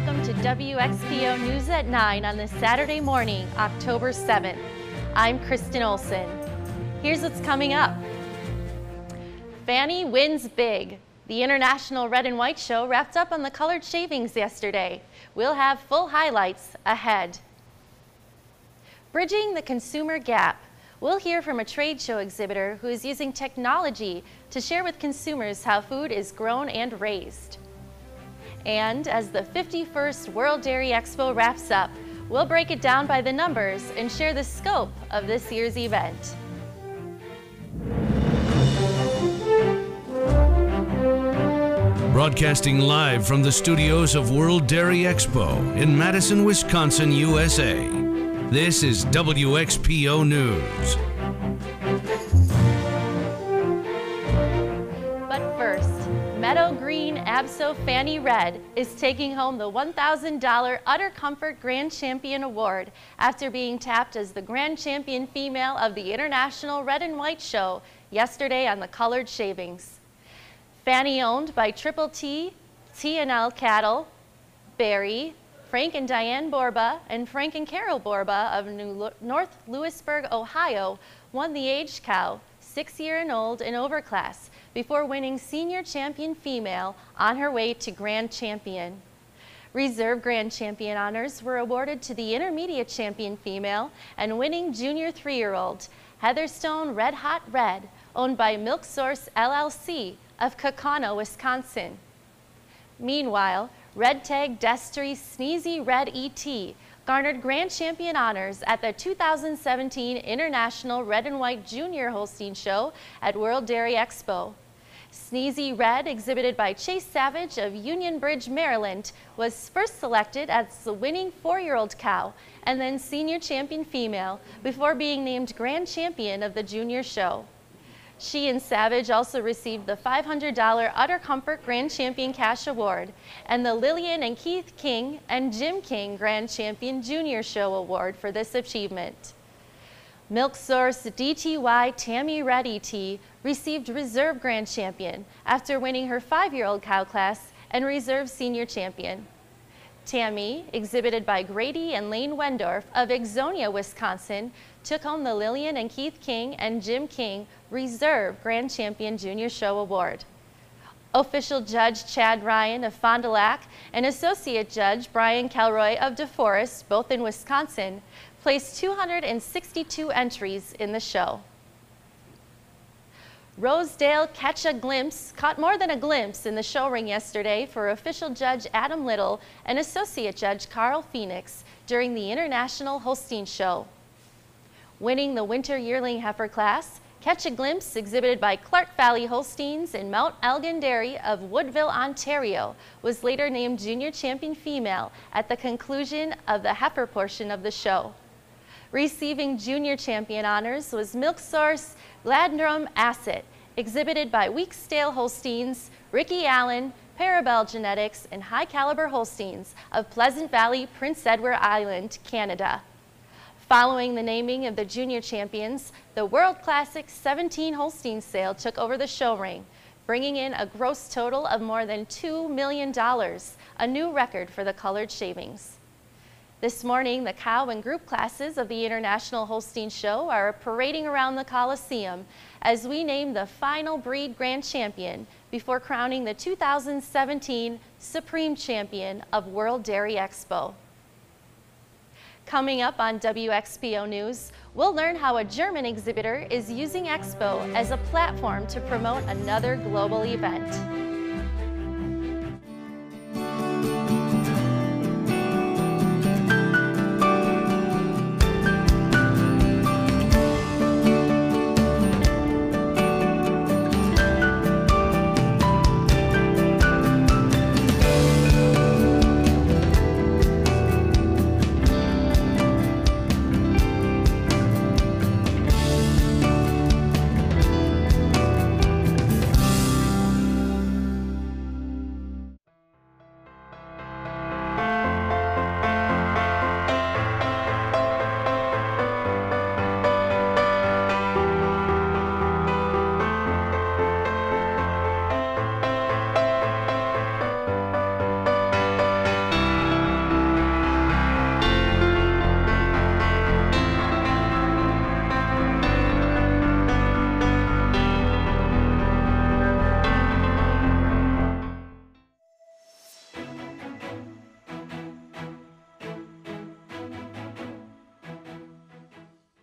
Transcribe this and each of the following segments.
welcome to WXPO News at 9 on this Saturday morning, October 7th. I'm Kristen Olson. Here's what's coming up. Fanny wins big. The International Red and White Show wrapped up on the colored shavings yesterday. We'll have full highlights ahead. Bridging the consumer gap. We'll hear from a trade show exhibitor who is using technology to share with consumers how food is grown and raised. And as the 51st World Dairy Expo wraps up, we'll break it down by the numbers and share the scope of this year's event. Broadcasting live from the studios of World Dairy Expo in Madison, Wisconsin, USA. This is WXPO News. Meadow Green Abso Fanny Red is taking home the $1,000 Utter Comfort Grand Champion Award after being tapped as the Grand Champion female of the International Red and White Show yesterday on the colored shavings. Fanny, owned by Triple T, T&L Cattle, Barry, Frank and Diane Borba, and Frank and Carol Borba of North Lewisburg, Ohio, won the aged cow, 6-year and old and over class, before winning Senior Champion Female on her way to Grand Champion. Reserve Grand Champion honors were awarded to the Intermediate Champion Female and winning Junior 3-year-old, Heatherstone Red Hot Red, owned by Milk Source LLC of Kaukauna, Wisconsin. Meanwhile, Red Tag Destry Sneezy Red ET garnered Grand Champion honors at the 2017 International Red and White Junior Holstein Show at World Dairy Expo. Sneezy Red, exhibited by Chase Savage of Union Bridge, Maryland, was first selected as the winning 4-year-old cow and then Senior Champion Female before being named Grand Champion of the Junior Show. She and Savage also received the $500 Utter Comfort Grand Champion Cash Award and the Lillian and Keith King and Jim King Grand Champion Junior Show Award for this achievement. Milk Source DTY Tammy Red ET received Reserve Grand Champion after winning her 5-year-old cow class and Reserve Senior Champion. Tammy, exhibited by Grady and Lane Wendorf of Exonia, Wisconsin, took home the Lillian and Keith King and Jim King Reserve Grand Champion Junior Show Award. Official Judge Chad Ryan of Fond du Lac and Associate Judge Brian Kelroy of DeForest, both in Wisconsin, placed 262 entries in the show. Rosedale caught more than a glimpse in the show ring yesterday for Official Judge Adam Little and Associate Judge Carl Phoenix during the International Holstein Show. Winning the Winter Yearling Heifer class, Catch a Glimpse, exhibited by Clark Valley Holsteins in Mount Elgin Dairy of Woodville, Ontario, was later named Junior Champion Female at the conclusion of the heifer portion of the show. Receiving Junior Champion honors was Milk Source Gladrum Asset, exhibited by Weeksdale Holsteins, Ricky Allen, Parabel Genetics, and High Caliber Holsteins of Pleasant Valley, Prince Edward Island, Canada. Following the naming of the Junior Champions, the World Classic 17 Holstein sale took over the show ring, bringing in a gross total of more than $2 million, a new record for the colored shavings. This morning, the cow and group classes of the International Holstein Show are parading around the Coliseum as we name the final breed Grand Champion before crowning the 2017 Supreme Champion of World Dairy Expo. Coming up on WXPO News, we'll learn how a German exhibitor is using Expo as a platform to promote another global event.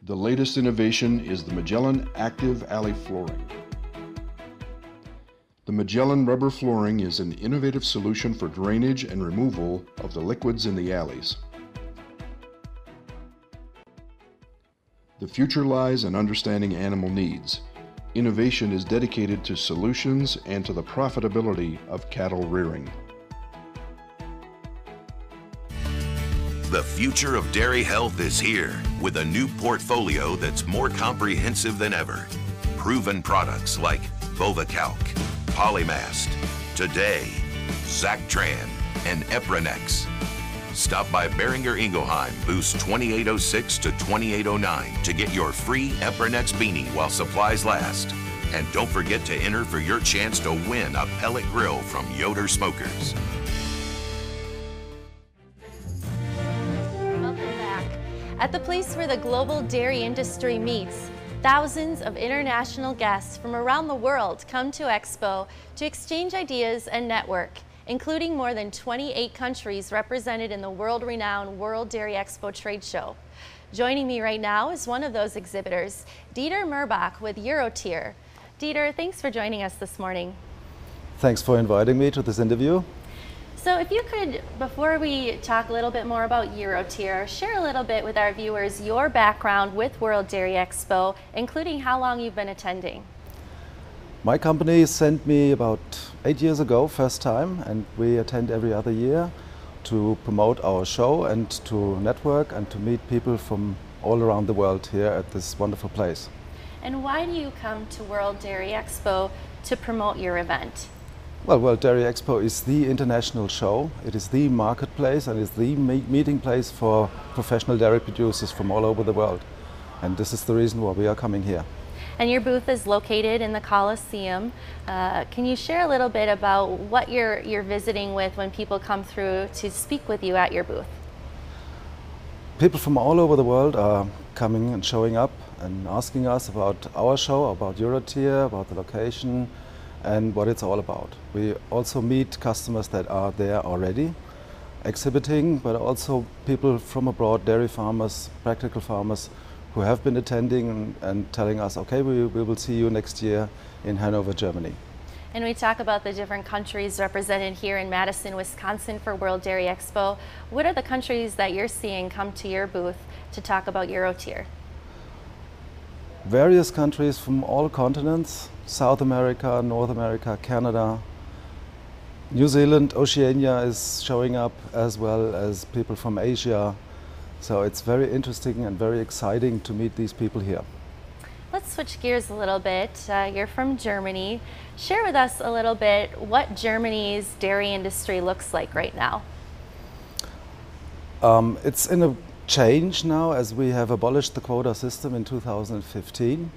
The latest innovation is the Magellan Active Alley Flooring. The Magellan rubber flooring is an innovative solution for drainage and removal of the liquids in the alleys. The future lies in understanding animal needs. Innovation is dedicated to solutions and to the profitability of cattle rearing. The future of dairy health is here with a new portfolio that's more comprehensive than ever. Proven products like Volvacalc, Polymast, Today, Zactran, and Epronex. Stop by Beringer Ingelheim, booths 2806 to 2809 to get your free Epronex beanie while supplies last. And don't forget to enter for your chance to win a pellet grill from Yoder Smokers. At the place where the global dairy industry meets, thousands of international guests from around the world come to Expo to exchange ideas and network, including more than 28 countries represented in the world-renowned World Dairy Expo trade show. Joining me right now is one of those exhibitors, Dieter Merbach with Eurotier. Dieter, thanks for joining us this morning. Thanks for inviting me to this interview. So if you could, before we talk a little bit more about Eurotier, share a little bit with our viewers your background with World Dairy Expo, including how long you've been attending. My company sent me about 8 years ago, first time, and we attend every other year to promote our show and to network and to meet people from all around the world here at this wonderful place. And why do you come to World Dairy Expo to promote your event? Well, World Dairy Expo is the international show. It is the marketplace and is the meeting place for professional dairy producers from all over the world. And this is the reason why we are coming here. And your booth is located in the Coliseum. Can you share a little bit about what you're visiting with when people come through to speak with you at your booth? People from all over the world are coming and showing up and asking us about our show, about Eurotier, about the location, and what it's all about. We also meet customers that are there already exhibiting, but also people from abroad, dairy farmers, practical farmers who have been attending and telling us, okay, we will see you next year in Hanover, Germany. And we talk about the different countries represented here in Madison, Wisconsin for World Dairy Expo. What are the countries that you're seeing come to your booth to talk about Eurotier? Various countries from all continents, South America, North America, Canada, New Zealand, Oceania is showing up, as well as people from Asia. So it's very interesting and very exciting to meet these people here. Let's switch gears a little bit. You're from Germany. Share with us a little bit what Germany's dairy industry looks like right now. It's in a change now, as we have abolished the quota system in 2015.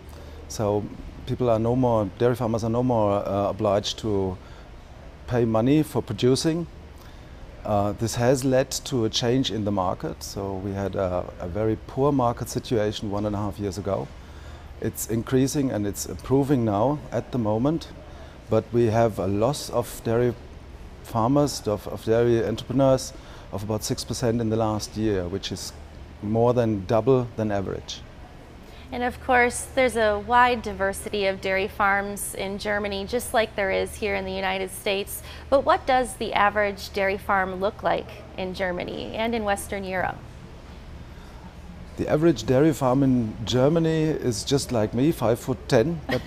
So people are no more, dairy farmers are no more obliged to pay money for producing. This has led to a change in the market. So we had a very poor market situation 1.5 years ago. It's increasing and it's improving now at the moment, but we have a loss of dairy farmers, of dairy entrepreneurs, of about 6% in the last year, which is more than double than average. And of course, there's a wide diversity of dairy farms in Germany, just like there is here in the United States. But what does the average dairy farm look like in Germany and in Western Europe? The average dairy farm in Germany is just like me, 5'10", but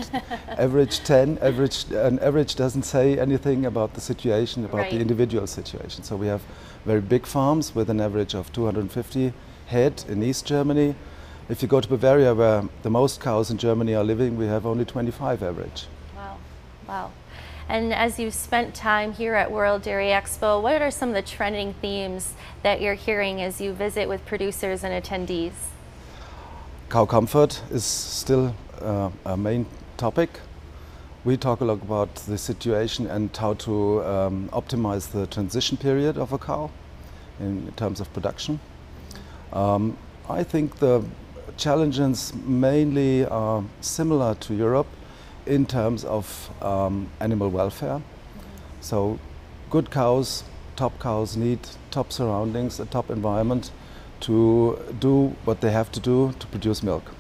average doesn't say anything about the situation, about the individual situation. So we have very big farms with an average of 250 head in East Germany. If you go to Bavaria, where the most cows in Germany are living, we have only 25 average. Wow, wow. And as you've spent time here at World Dairy Expo, what are some of the trending themes that you're hearing as you visit with producers and attendees? Cow comfort is still a main topic. We talk a lot about the situation and how to optimize the transition period of a cow in terms of production. I think the challenges mainly are similar to Europe in terms of animal welfare. So good cows, top cows need top surroundings, a top environment to do what they have to do to produce milk.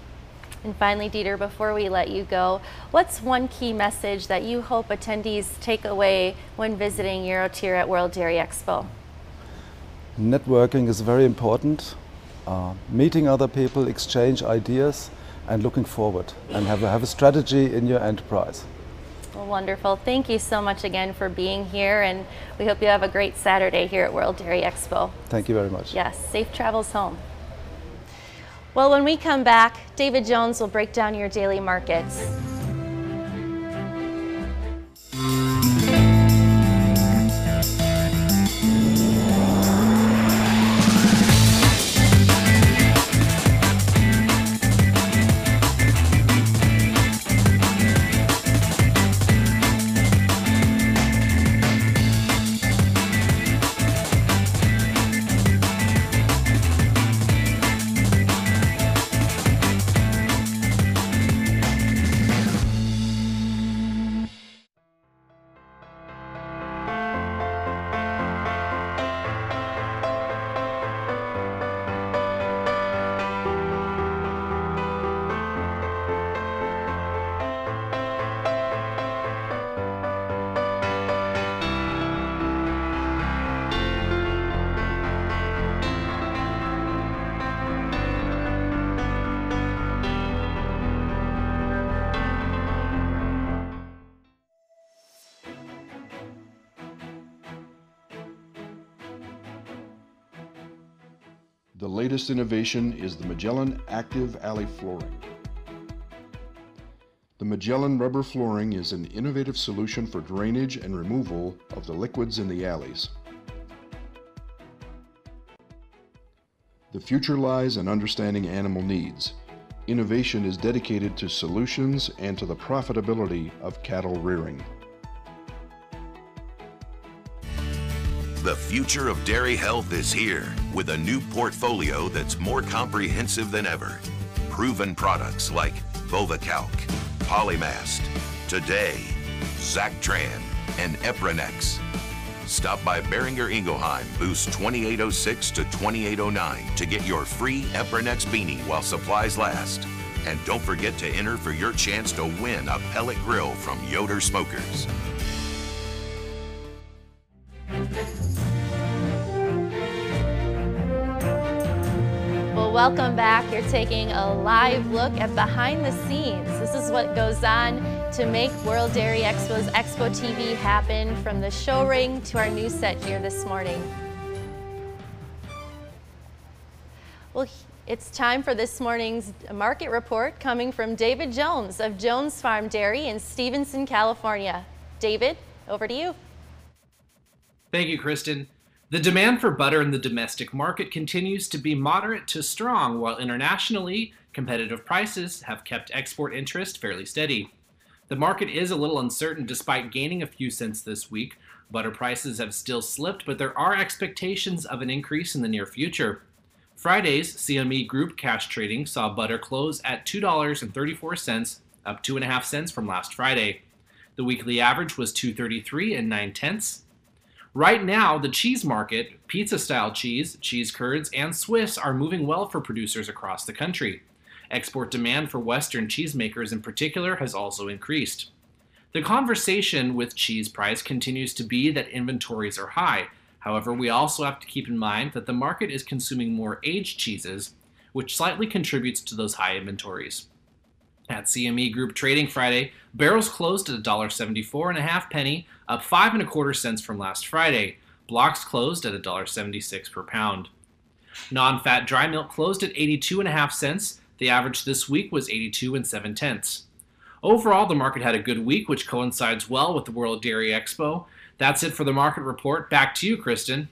And finally, Dieter, before we let you go, what's one key message that you hope attendees take away when visiting Eurotier at World Dairy Expo? Networking is very important. Meeting other people, exchange ideas, and looking forward, and have a strategy in your enterprise. Well, wonderful. Thank you so much again for being here, and we hope you have a great Saturday here at World Dairy Expo. Thank you very much. Yes, safe travels home. Well, when we come back, David Jones will break down your daily markets. The latest innovation is the Magellan Active Alley Flooring. The Magellan rubber flooring is an innovative solution for drainage and removal of the liquids in the alleys. The future lies in understanding animal needs. Innovation is dedicated to solutions and to the profitability of cattle rearing. The future of dairy health is here with a new portfolio that's more comprehensive than ever. Proven products like Volvacalc, Polymast, Today, Zactran, and Epronex. Stop by Beringer Ingelheim, booths 2806 to 2809 to get your free Epronex beanie while supplies last. And don't forget to enter for your chance to win a pellet grill from Yoder Smokers. Well, welcome back. You're taking a live look at behind the scenes. This is what goes on to make World Dairy Expo's Expo TV happen, from the show ring to our news set here this morning. Well, it's time for this morning's market report coming from David Jones of Jones Farm Dairy in Stevenson, California. David, over to you. Thank you, Kristen. The demand for butter in the domestic market continues to be moderate to strong, while internationally, competitive prices have kept export interest fairly steady. The market is a little uncertain despite gaining a few cents this week. Butter prices have still slipped, but there are expectations of an increase in the near future. Friday's CME Group cash trading saw butter close at $2.34, up 2.5 cents from last Friday. The weekly average was $2.33 9/10. Right now, the cheese market, pizza-style cheese, cheese curds, and Swiss are moving well for producers across the country. Export demand for Western cheesemakers in particular has also increased. The conversation with cheese price continues to be that inventories are high. However, we also have to keep in mind that the market is consuming more aged cheeses, which slightly contributes to those high inventories. At CME Group trading Friday, barrels closed at $1.74.5, up 5 1/4 cents from last Friday. Blocks closed at $1.76 per pound. Non-fat dry milk closed at 82.5 cents. The average this week was 82 7/10. Overall, the market had a good week, which coincides well with the World Dairy Expo. That's it for the market report. Back to you, Kristen.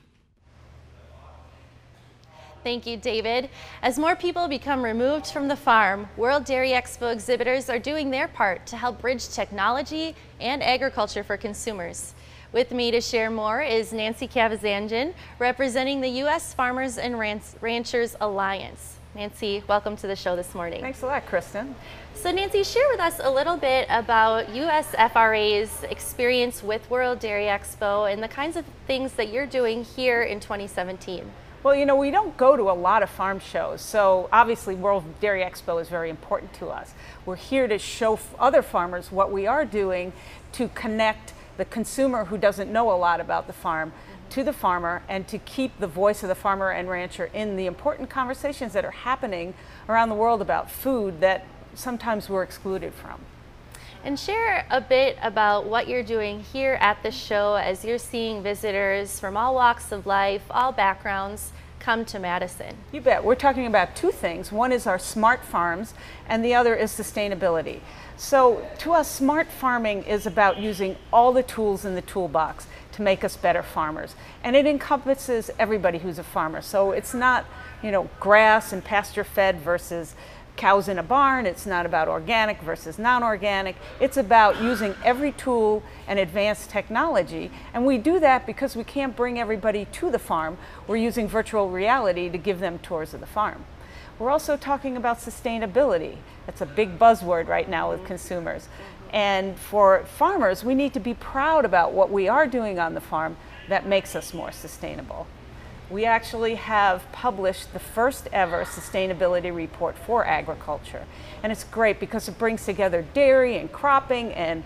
Thank you, David. As more people become removed from the farm, World Dairy Expo exhibitors are doing their part to help bridge technology and agriculture for consumers. With me to share more is Nancy Kavazanjian, representing the U.S. Farmers and Ranchers Alliance. Nancy, welcome to the show this morning. Thanks a lot, Kristen. So Nancy, share with us a little bit about USFRA's experience with World Dairy Expo and the kinds of things that you're doing here in 2017. Well, you know, we don't go to a lot of farm shows, so obviously World Dairy Expo is very important to us. We're here to show other farmers what we are doing to connect the consumer who doesn't know a lot about the farm to the farmer, and to keep the voice of the farmer and rancher in the important conversations that are happening around the world about food that sometimes we're excluded from. And share a bit about what you're doing here at the show as you're seeing visitors from all walks of life, all backgrounds, come to Madison. You bet. We're talking about two things. One is our smart farms, and the other is sustainability. So to us, smart farming is about using all the tools in the toolbox to make us better farmers. And it encompasses everybody who's a farmer. So it's not, you know, grass and pasture fed versus cows in a barn. It's not about organic versus non-organic. It's about using every tool and advanced technology. And we do that because we can't bring everybody to the farm. We're using virtual reality to give them tours of the farm. We're also talking about sustainability. That's a big buzzword right now with consumers. And for farmers, we need to be proud about what we are doing on the farm that makes us more sustainable. We actually have published the first ever sustainability report for agriculture. And it's great because it brings together dairy and cropping and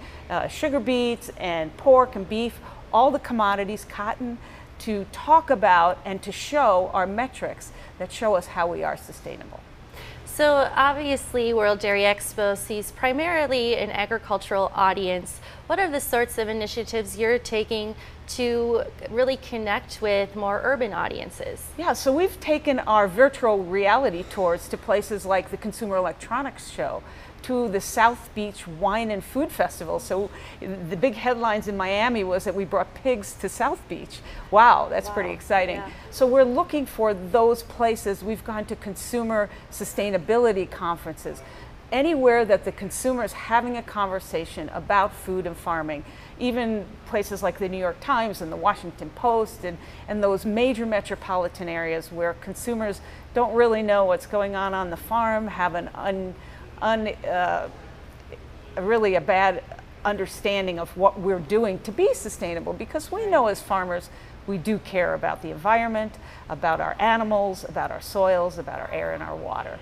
sugar beets and pork and beef, all the commodities, cotton, to talk about and to show our metrics that show us how we are sustainable. So obviously World Dairy Expo sees primarily an agricultural audience. What are the sorts of initiatives you're taking to really connect with more urban audiences? Yeah, so we've taken our virtual reality tours to places like the Consumer Electronics Show, to the South Beach Wine and Food Festival. So the big headlines in Miami was that we brought pigs to South Beach. Wow, that's pretty exciting. Yeah. So we're looking for those places. We've gone to consumer sustainability conferences. Anywhere that the consumer is having a conversation about food and farming, even places like the New York Times and the Washington Post and those major metropolitan areas where consumers don't really know what's going on the farm, have really a bad understanding of what we're doing to be sustainable, because we know as farmers we do care about the environment, about our animals, about our soils, about our air and our water.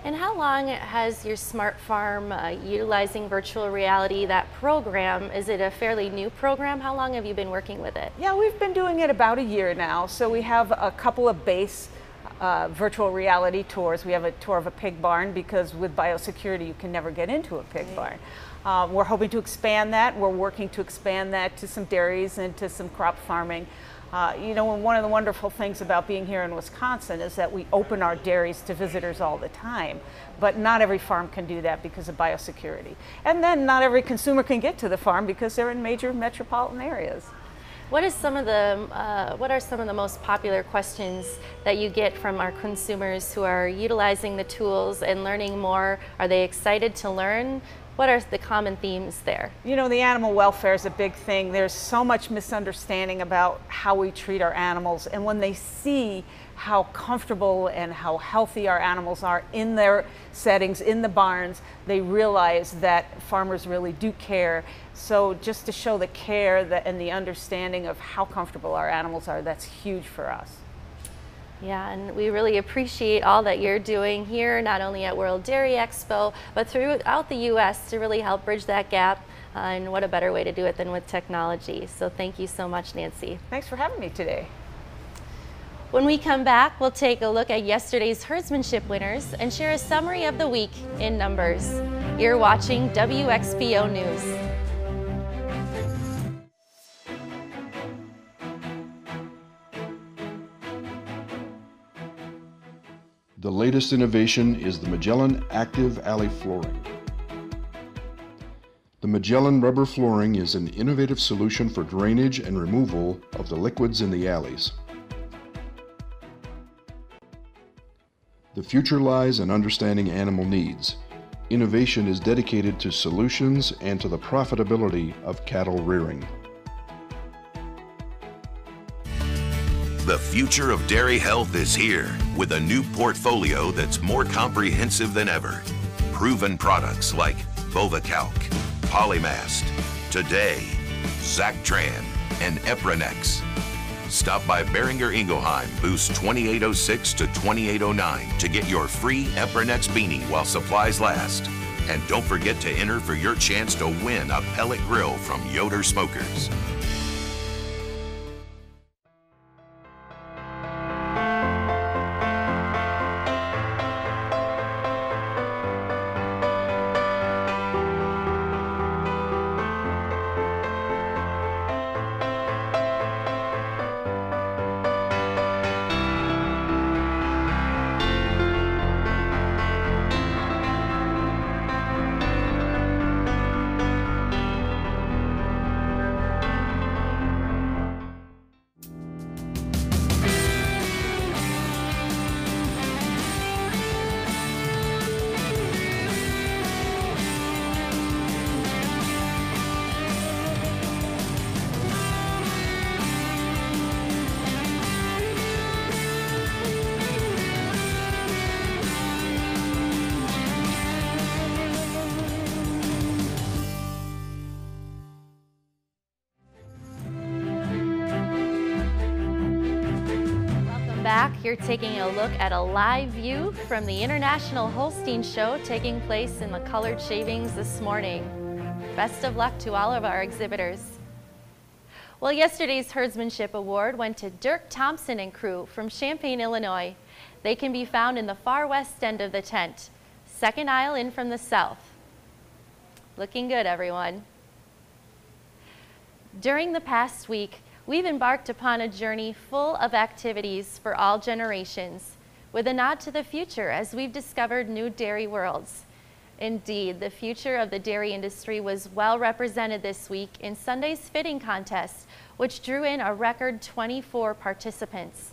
And how long has your smart farm utilizing virtual reality, that program? Is it a fairly new program? How long have you been working with it? Yeah, we've been doing it about a year now. So we have a couple of base virtual reality tours. We have a tour of a pig barn because with biosecurity you can never get into a pig barn. We're hoping to expand that. We're working to expand that to some dairies and to some crop farming. You know, one of the wonderful things about being here in Wisconsin is that we open our dairies to visitors all the time, but not every farm can do that because of biosecurity. And then not every consumer can get to the farm because they're in major metropolitan areas. What are some of the most popular questions that you get from our consumers who are utilizing the tools and learning more? Are they excited to learn? What are the common themes there? You know, the animal welfare is a big thing. There's so much misunderstanding about how we treat our animals, and when they see how comfortable and how healthy our animals are in their settings, in the barns, they realize that farmers really do care. So just to show the care and the understanding of how comfortable our animals are, that's huge for us. Yeah, and we really appreciate all that you're doing here, not only at World Dairy Expo, but throughout the U.S. to really help bridge that gap. And what a better way to do it than with technology. So thank you so much, Nancy. Thanks for having me today. When we come back, we'll take a look at yesterday's herdsmanship winners and share a summary of the week in numbers. You're watching WXPO News. The latest innovation is the Magellan Active Alley Flooring. The Magellan rubber flooring is an innovative solution for drainage and removal of the liquids in the alleys. The future lies in understanding animal needs. Innovation is dedicated to solutions and to the profitability of cattle rearing. The future of dairy health is here with a new portfolio that's more comprehensive than ever. Proven products like Bovacalc, Polymast, Today, Zactran, and Epronex. Stop by Beringer Ingelheim, booths 2806 to 2809 to get your free Epronex beanie while supplies last. And don't forget to enter for your chance to win a pellet grill from Yoder Smokers. Back, you're taking a look at a live view from the International Holstein Show taking place in the colored shavings this morning. Best of luck to all of our exhibitors. Well, yesterday's Herdsmanship Award went to Dirk Thompson and crew from Champaign, Illinois. They can be found in the far west end of the tent, second aisle in from the south. Looking good, everyone. During the past week, we've embarked upon a journey full of activities for all generations, with a nod to the future as we've discovered new dairy worlds. Indeed, the future of the dairy industry was well represented this week in Sunday's fitting contest, which drew in a record 24 participants.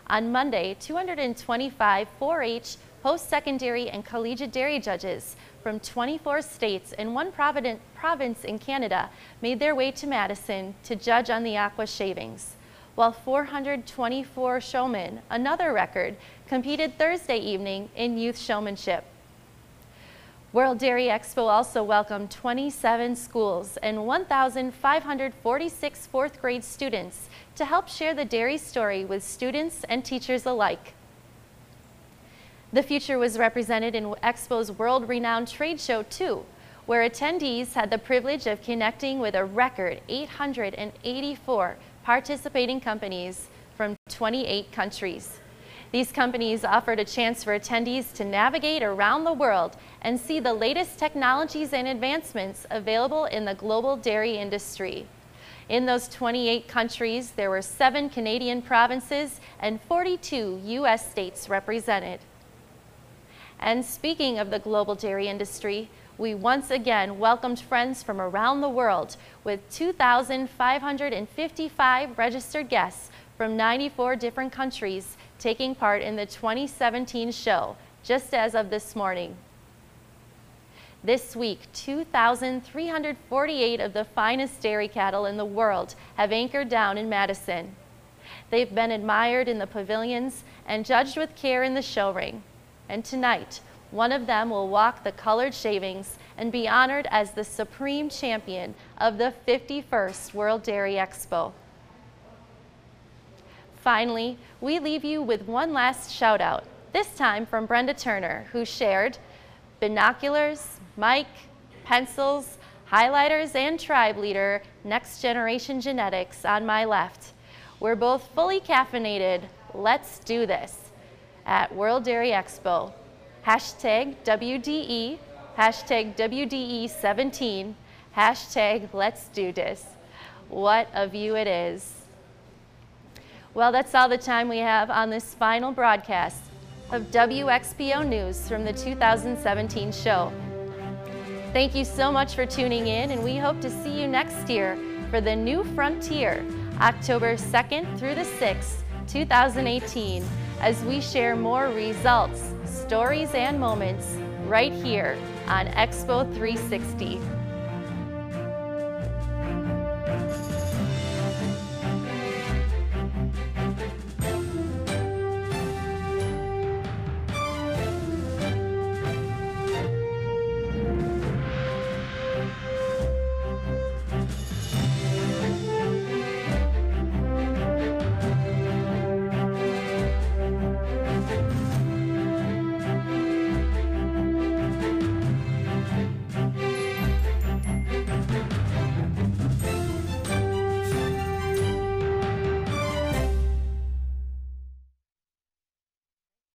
On Monday, 225 4-H, post-secondary and collegiate dairy judges from 24 states and one province in Canada made their way to Madison to judge on the aqua shavings, while 424 showmen, another record, competed Thursday evening in youth showmanship. World Dairy Expo also welcomed 27 schools and 1,546 fourth grade students to help share the dairy story with students and teachers alike. The future was represented in Expo's world-renowned trade show too, where attendees had the privilege of connecting with a record 884 participating companies from 28 countries. These companies offered a chance for attendees to navigate around the world and see the latest technologies and advancements available in the global dairy industry. In those 28 countries, there were 7 Canadian provinces and 42 U.S. states represented. And speaking of the global dairy industry, we once again welcomed friends from around the world with 2,555 registered guests from 94 different countries taking part in the 2017 show, just as of this morning. This week, 2,348 of the finest dairy cattle in the world have anchored down in Madison. They've been admired in the pavilions and judged with care in the show ring. And tonight, one of them will walk the colored shavings and be honored as the supreme champion of the 51st World Dairy Expo. Finally, we leave you with one last shout out, this time from Brenda Turner, who shared binoculars, mic, pencils, highlighters, and tribe leader, Next Generation Genetics on my left. We're both fully caffeinated. Let's do this at World Dairy Expo. Hashtag WDE, hashtag WDE17, hashtag Let's Do This. What a view it is. Well, that's all the time we have on this final broadcast of WXPO News from the 2017 show. Thank you so much for tuning in, and we hope to see you next year for the New Frontier, October 2nd through the 6th, 2018, as we share more results, stories, and moments right here on Expo 360.